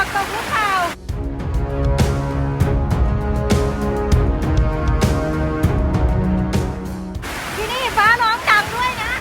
กตกหรือเปล่าที่นี่ฟ้าร้องดังด้วยนะ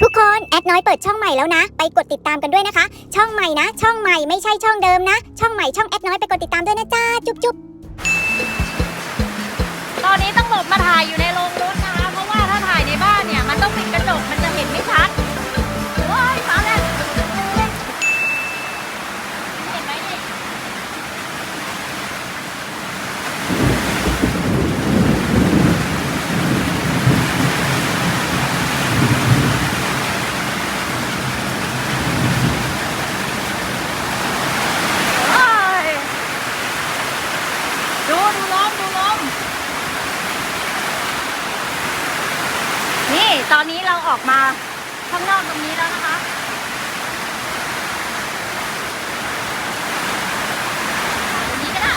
ทุกคนแอดน้อยเปิดช่องใหม่แล้วนะไปกดติดตามกันด้วยนะคะช่องใหม่นะช่องใหม่ไม่ใช่ช่องเดิมนะช่องใหม่ช่องแอดน้อยไปกดติดตามด้วยนะจ้าจุ๊บจุ๊บ ตอนนี้ต้องหลบมาถ่ายอยู่ในโรงรถนะคะเพราะว่าถ้าถ่ายในบ้านเนี่ยมันต้องปิดกระจกมันจะเห็นไม่ชัดโอ้ยฟ้าแลบเห็นไหมนี่โอ้ยดูลมนี่ตอนนี้เราออกมาข้างนอกตรงนี้แล้วนะคะตรงนี้ก็ได้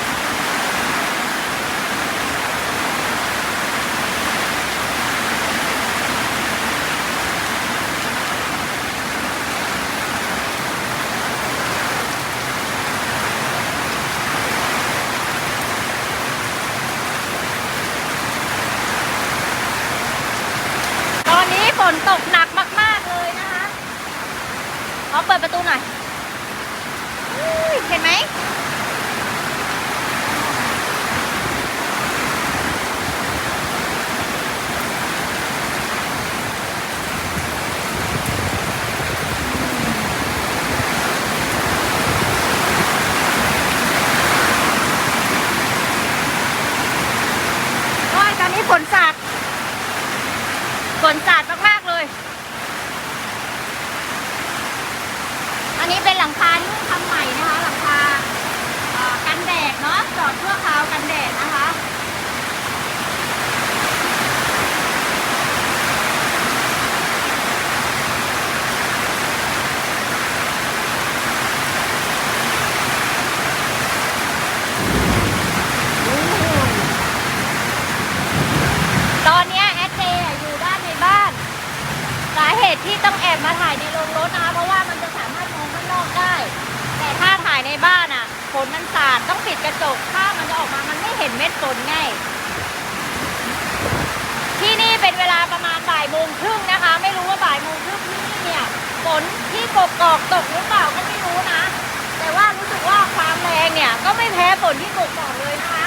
ตอนนี้ฝนตกหนักมากๆเลยนะคะเอาเปิดประตูหน่อยเห็นไหมโอ้ยตอนนี้ฝนสาดมากๆเลย อันนี้เป็นหลังคาที่ทำใหม่นะคะหลังคากันแดดเนาะจอดชั่วคราวกันแดดนะคะตอนนี้แอดเจอยู่ด้านในบ้านสาเหตุที่ต้องแอบมาถ่ายในโรงรถนะคะเพราะว่ามันจะสามารถมองข้างนอกได้แต่ถ้าถ่ายในบ้านอ่ะฝนมันสาดต้องปิดกระจกถ้ามันจะออกมามันไม่เห็นเม็ดฝนไงที่นี่เป็นเวลาประมาณบ่ายโมงครึ่งนะคะไม่รู้ว่าบ่ายโมงครึ่งที่นี่เนี่ยฝนที่กกอกตกหรือเปล่าก็ไม่รู้นะแต่ว่ารู้สึกว่าความแรงเนี่ยก็ไม่แพ้ฝนที่กกอกเลยนะคะ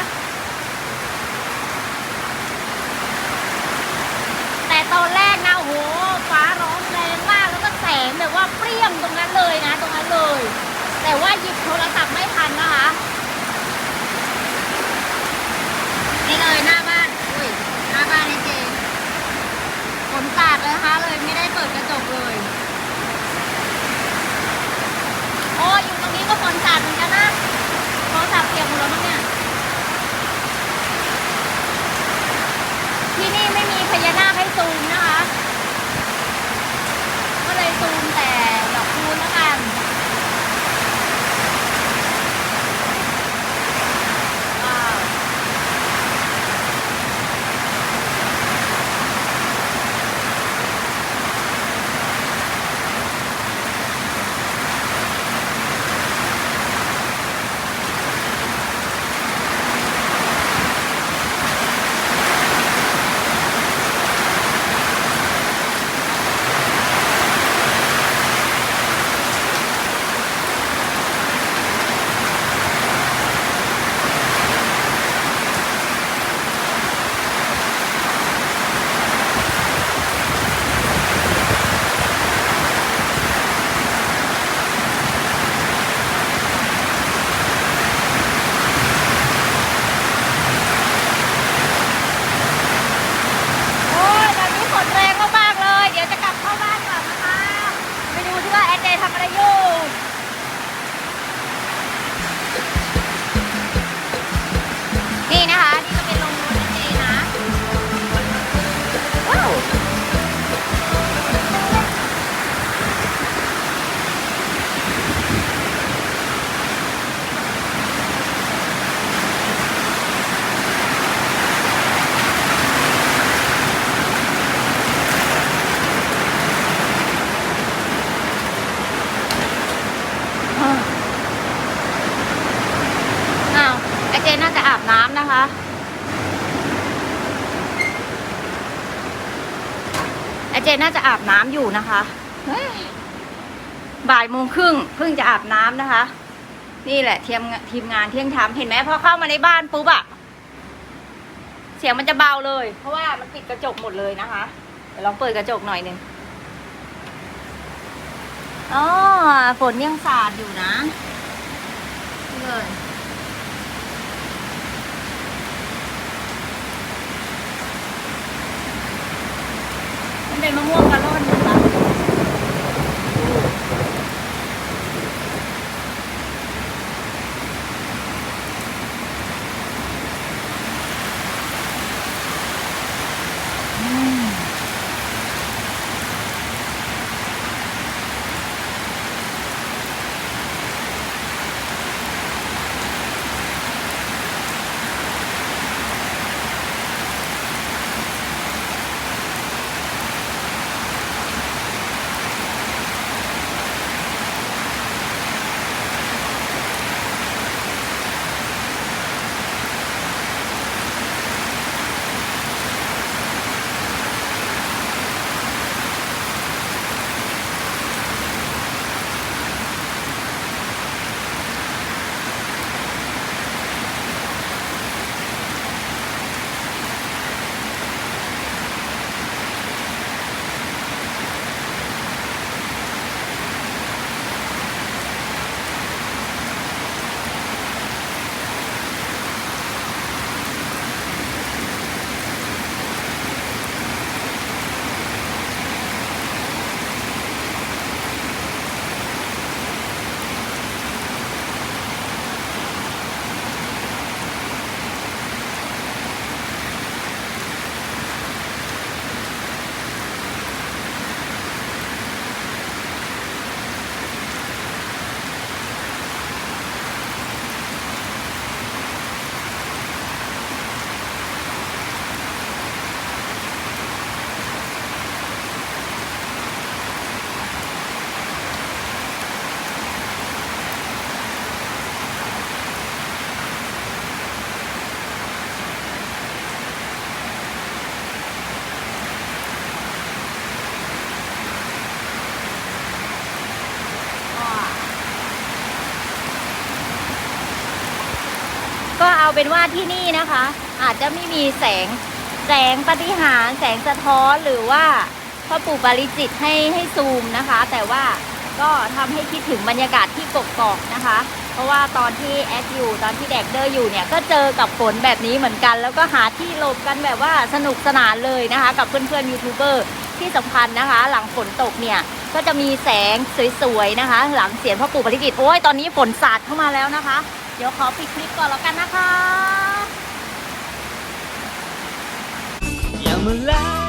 แต่ตอนแรกนะโอ้โหฟ้าร้องแรงมากแล้วก็แสงแบบว่าเปรี้ยงตรงนั้นเลยนะตรงนั้นเลยแต่ว่าหยิบโทรศัพท์ไม่ทันนะคะนี่เลยหน้าบ้านอุ้ยหน้าบ้านนี่เจฝนสาดเลยนะคะเลยไม่ได้เปิดกระจกเลยโอ้อยู่ตรงนี้ก็ฝนสาดเหมือนกันนะ เจน่าจะอาบน้ำนะคะเจน่าจะอาบน้ำอยู่นะคะบ่ายโมงครึ่งเพิ่งจะอาบน้ำนะคะนี่แหละทีมงานเที่ยงธรรมเห็นไหมพอเข้ามาในบ้านปุ๊บอะเสียงมันจะเบาเลยเพราะว่ามันปิดกระจกหมดเลยนะคะเดี๋ยวลองเปิดกระจกหน่อยนึงอ๋อฝนยังสาดอยู่นะนี่เลยมันเป็นมะม่วงกะล่อนนะคะก็เอาเป็นว่าที่นี่นะคะ อาจจะไม่มีแสงปาฏิหาริย์แสงสะท้อนหรือว่าพ่อปู่ปาริจิตให้ซูมนะคะ แต่ว่าก็ทำให้คิดถึงบรรยากาศที่กกอกนะคะ เพราะว่าตอนที่แอดอยู่ตอนที่แดกเดอร์อยู่เนี่ยก็เจอกับฝนแบบนี้เหมือนกันแล้วก็หาที่หลบกันแบบว่าสนุกสนานเลยนะคะกับเพื่อนๆยูทูบเบอร์ที่สำคัญนะคะ หลังฝนตกเนี่ยก็จะมีแสงสวยๆนะคะ หลังเสียงพ่อปู่ปาริจิตโอ้ยตอนนี้ฝนสาดเข้ามาแล้วนะคะเดี๋ยวขอปิดคลิปก่อนแล้วกันนะคะ อย่ามาแล้ว